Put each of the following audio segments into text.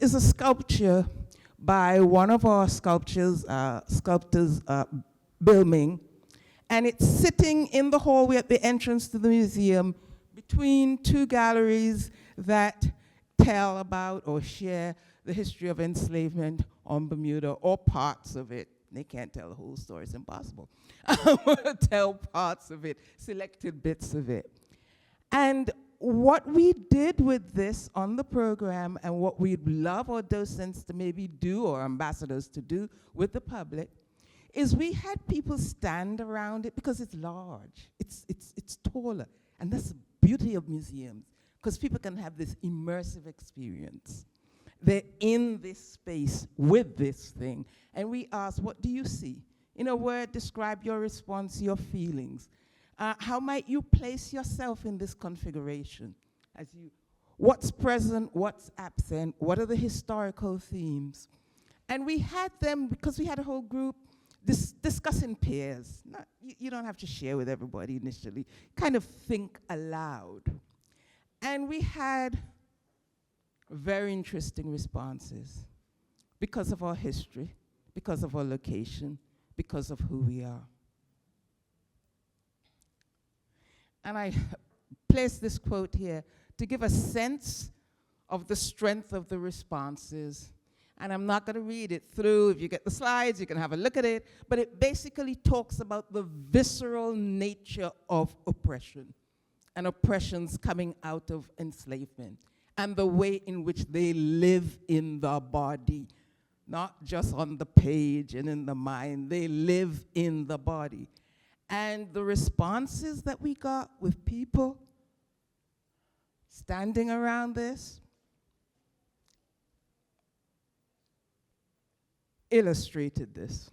is a sculpture by one of our sculptors, Bilming, and it's sitting in the hallway at the entrance to the museum between two galleries that tell about or share the history of enslavement on Bermuda, or parts of it. They can't tell the whole story, it's impossible. Tell parts of it, selected bits of it. And what we did with this on the program, and what we'd love our docents to maybe do, or ambassadors to do with the public, is we had people stand around it because it's large, it's taller. And that's the beauty of museums, because people can have this immersive experience. They're in this space with this thing. And we ask, what do you see? In a word, describe your response, your feelings. How might you place yourself in this configuration? What's present, what's absent, what are the historical themes? And we had them, because we had a whole group, discuss in pairs. You don't have to share with everybody initially. Kind of think aloud. And we had very interesting responses because of our history, because of our location, because of who we are. And I placed this quote here to give a sense of the strength of the responses. And I'm not going to read it through. If you get the slides, you can have a look at it. But it basically talks about the visceral nature of oppression and oppressions coming out of enslavement, and the way in which they live in the body, not just on the page and in the mind. They live in the body. And the responses that we got with people standing around this illustrated this.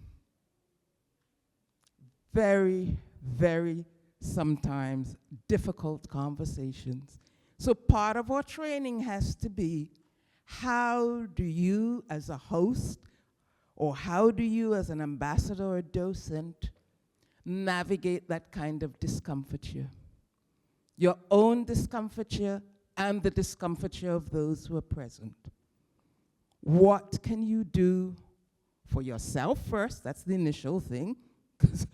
Very, very sometimes difficult conversations. So part of our training has to be, how do you as a host, or how do you as an ambassador or docent navigate that kind of discomfiture? Your own discomfiture and the discomfiture of those who are present. What can you do for yourself first? That's the initial thing, because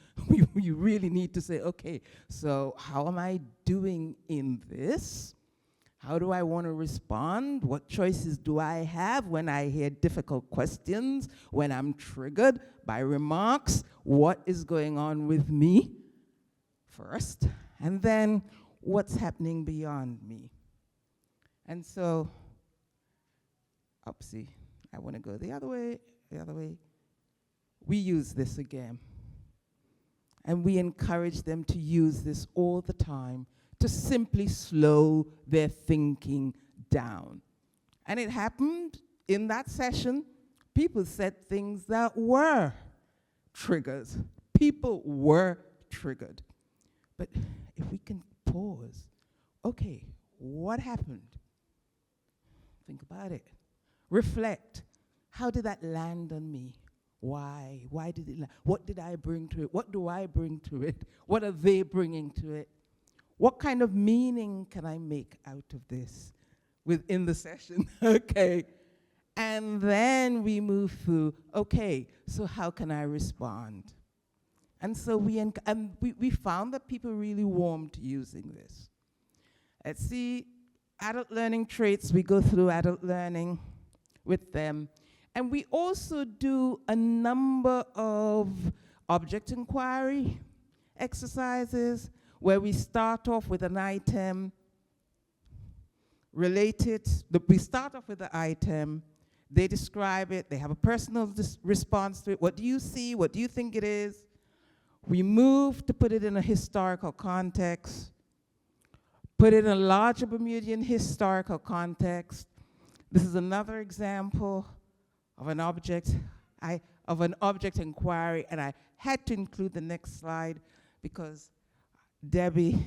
you really need to say, okay, so how am I doing in this? How do I want to respond? What choices do I have when I hear difficult questions, when I'm triggered by remarks? What is going on with me first? And then what's happening beyond me? And so, oopsie, I want to go the other way. We use this again. And we encourage them to use this all the time, to simply slow their thinking down. And it happened in that session. People said things that were triggers. People were triggered. But if we can pause, okay, what happened? Think about it. Reflect. How did that land on me? Why? Why did it land? What did I bring to it? What do I bring to it? What are they bringing to it? What kind of meaning can I make out of this within the session? Okay. And then we move through, okay, so how can I respond? And so we found that people really warmed to using this. Let's see, adult learning traits, we go through adult learning with them. And we also do a number of object inquiry exercises where we start off with an item related. We start off with the item, they describe it, they have a personal response to it. What do you see? What do you think it is? We move to put it in a historical context, put it in a larger Bermudian historical context. This is another example of an object inquiry, and I had to include the next slide because Debbie,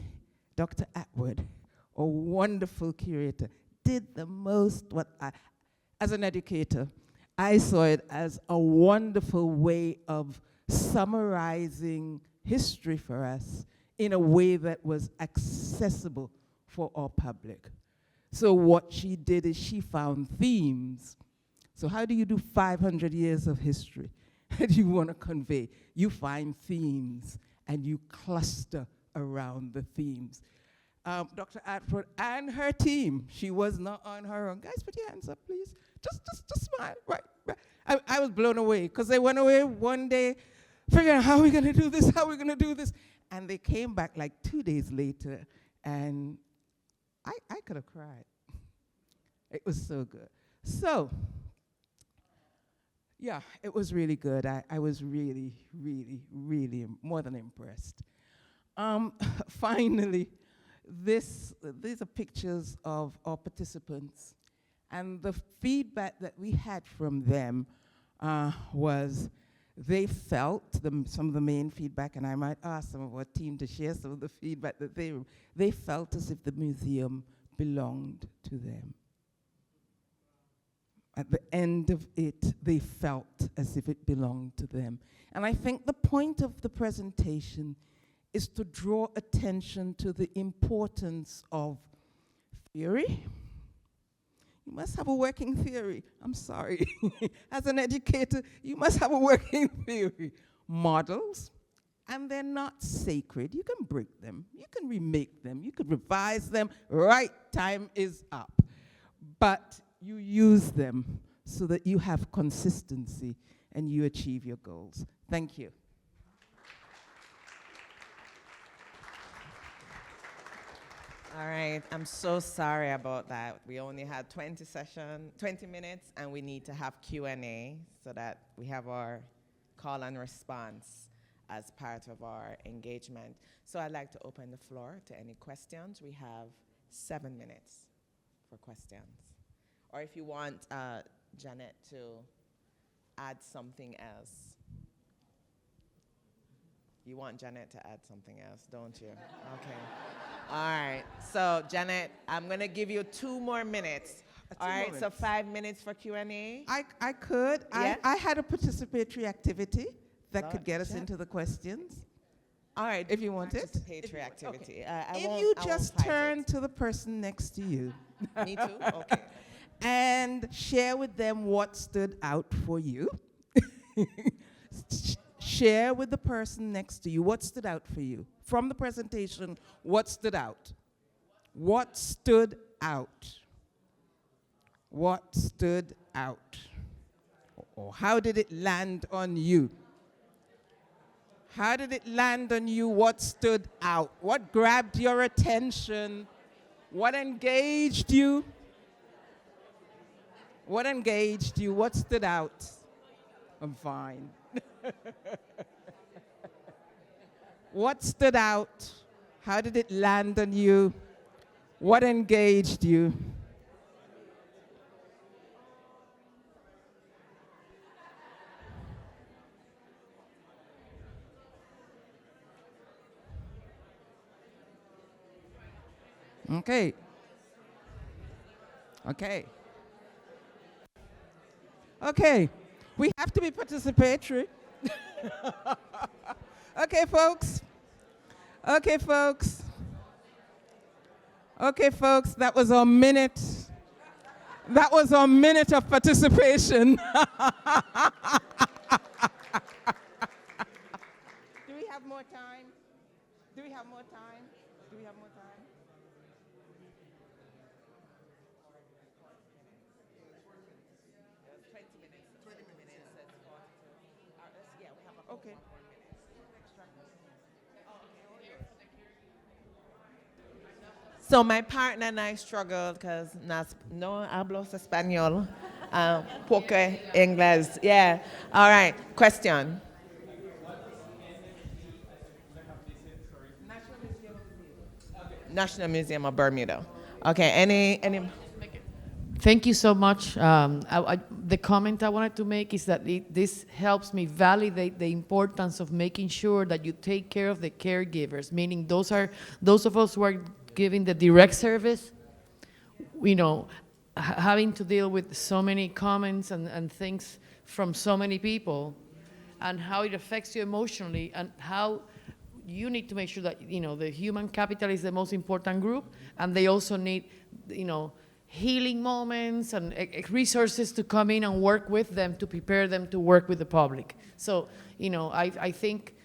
Dr. Atwood, a wonderful curator, did the most. As an educator, I saw it as a wonderful way of summarizing history for us in a way that was accessible for our public. So what she did is she found themes So how do you do 500 years of history that you want to convey? You find themes and you cluster around the themes. Dr. Atwood and her team, she was not on her own. Guys, put your hands up, please. Just smile, right. I was blown away because they went away one day figuring out how are we going to do this, how are we going to do this. And they came back like 2 days later, and I could have cried. It was so good. So, yeah, it was really good. I was really, really, really more than impressed. Finally, these are pictures of our participants. And the feedback that we had from them was they felt, some of the main feedback, and I might ask some of our team to share some of the feedback that they felt as if the museum belonged to them. At the end of it, they felt as if it belonged to them. And I think the point of the presentation is to draw attention to the importance of theory. You must have a working theory. I'm sorry. As an educator, you must have a working theory. Models, and they're not sacred. You can break them. You can remake them. You could revise them. Right, time is up. But you use them so that you have consistency and you achieve your goals. Thank you. All right, I'm so sorry about that. We only had 20 minutes, and we need to have Q&A so that we have our call and response as part of our engagement. So I'd like to open the floor to any questions. We have 7 minutes for questions. Or if you want Janet to add something else. You want Janet to add something else, don't you? Okay. All right. So, Janet, I'm going to give you 2 more minutes. All right, so 5 minutes for Q&A. I could. Yeah? I had a participatory activity that could get us into the questions. All right. If you want it. Participatory activity. Okay. If you just turn to the person next to you. Me too? Okay. And share with them what stood out for you. Share with the person next to you what stood out for you. From the presentation, what stood out? What stood out? What stood out? Or how did it land on you? How did it land on you? What stood out? What grabbed your attention? What engaged you? What engaged you? What stood out? I'm fine. What stood out? How did it land on you? What engaged you? Okay. Okay. Okay. We have to be participatory. Okay, folks. Okay, folks. Okay, folks, that was our minute. That was our minute of participation. Do we have more time? Do we have more time? Do we have more time? Okay. So my partner and I struggled because no hablo español, poco inglés. Yeah. All right. Question. National Museum of Bermuda. Okay. Any? Thank you so much. The comment I wanted to make is that this helps me validate the importance of making sure that you take care of the caregivers, meaning those of us who are giving the direct service, you know, having to deal with so many comments and things from so many people, and how it affects you emotionally, and how you need to make sure that, you know, the human capital is the most important group, and they also need, you know, healing moments and resources to come in and work with them to prepare them to work with the public. So, I think,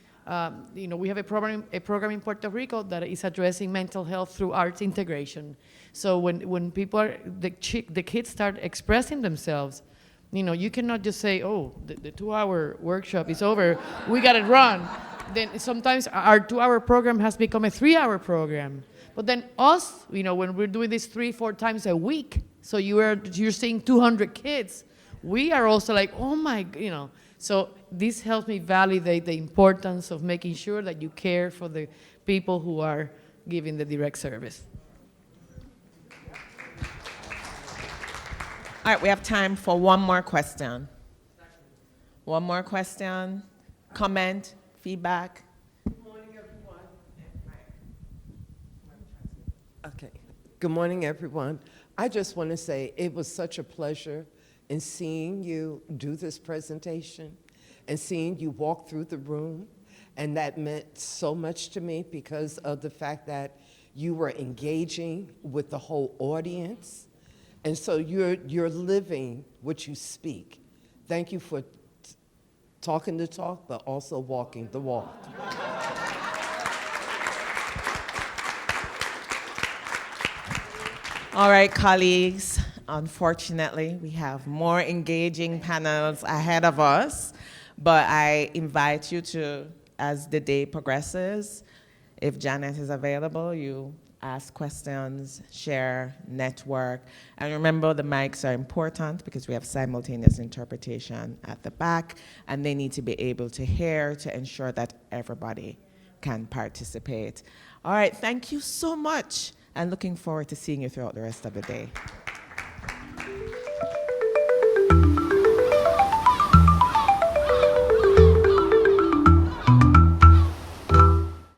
we have a program in Puerto Rico that is addressing mental health through arts integration. So when people the kids start expressing themselves, you cannot just say, oh, the 2-hour workshop is over, we got to run. Then sometimes our 2-hour program has become a 3-hour program. But then us, when we're doing this 3-4 times a week, so you're seeing 200 kids, we are also like, oh my, So this helps me validate the importance of making sure that you care for the people who are giving the direct service. All right, we have time for one more question. One more question, comment, feedback. Okay. Good morning, everyone. I just want to say it was such a pleasure in seeing you do this presentation and seeing you walk through the room. And that meant so much to me because of the fact that you were engaging with the whole audience. And so you're living what you speak. Thank you for talking the talk, but also walking the walk. All right, colleagues, unfortunately, we have more engaging panels ahead of us, but I invite you to, as the day progresses, if Janet is available, you ask questions, share, network, and remember the mics are important because we have simultaneous interpretation at the back, and they need to be able to hear to ensure that everybody can participate. All right, thank you so much. And looking forward to seeing you throughout the rest of the day.